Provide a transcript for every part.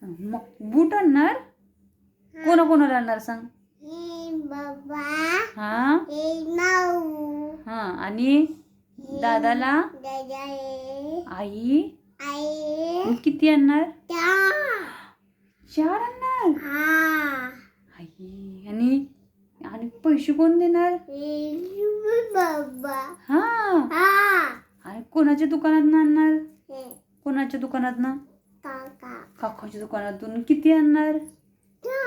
मग बूट आणणार. कोणाला आणणार सांग. बाबा हा माऊ हा आणि दादाला दादा आई आई मग किती आणणार. ता 4 आणणार. हा आई आणि आणि पैसे कोण देणार. बाबा हा हा आणि कोणाच्या दुकानात आणणार. कोणाच्या दुकानातनं. काका काकाच्या दुकानातून किती आणणार. ता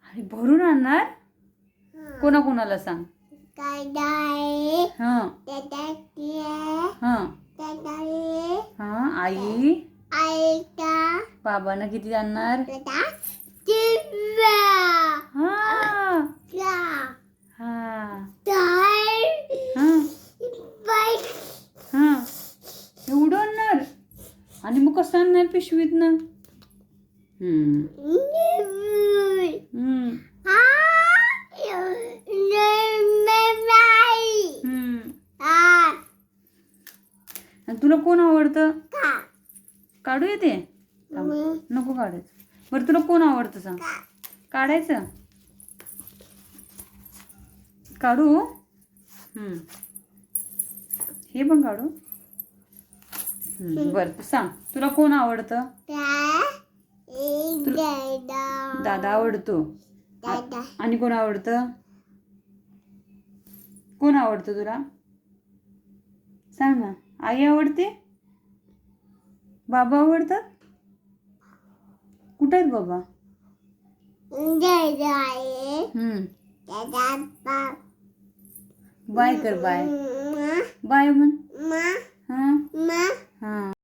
आणि भरून आणणार. कोणाला सांग. दादा हा दादा हा दादा हा आई आई का बाबांना किती आणणार. दादा तिवा हा का हा ताई हा बाईक हा एवढं आणणार. आणि मग कसं आणणार पिशवीतनं. आणि तुला कोण आवडतं. काढू येते. नको काढायचं. बरं तुला कोण आवडतं सांग. काढायचं. काढू. हे पण काढू. बरं तू सांग तुला कोण आवडतं. दादा आवडतो. आणि कोण आवडतं. कोण आवडतं तुला सांग ना. आई आवडते. बाबा आवडतात. कुठे आहेत बाबा. बाय कर. बाय बाय म्हण. हा हा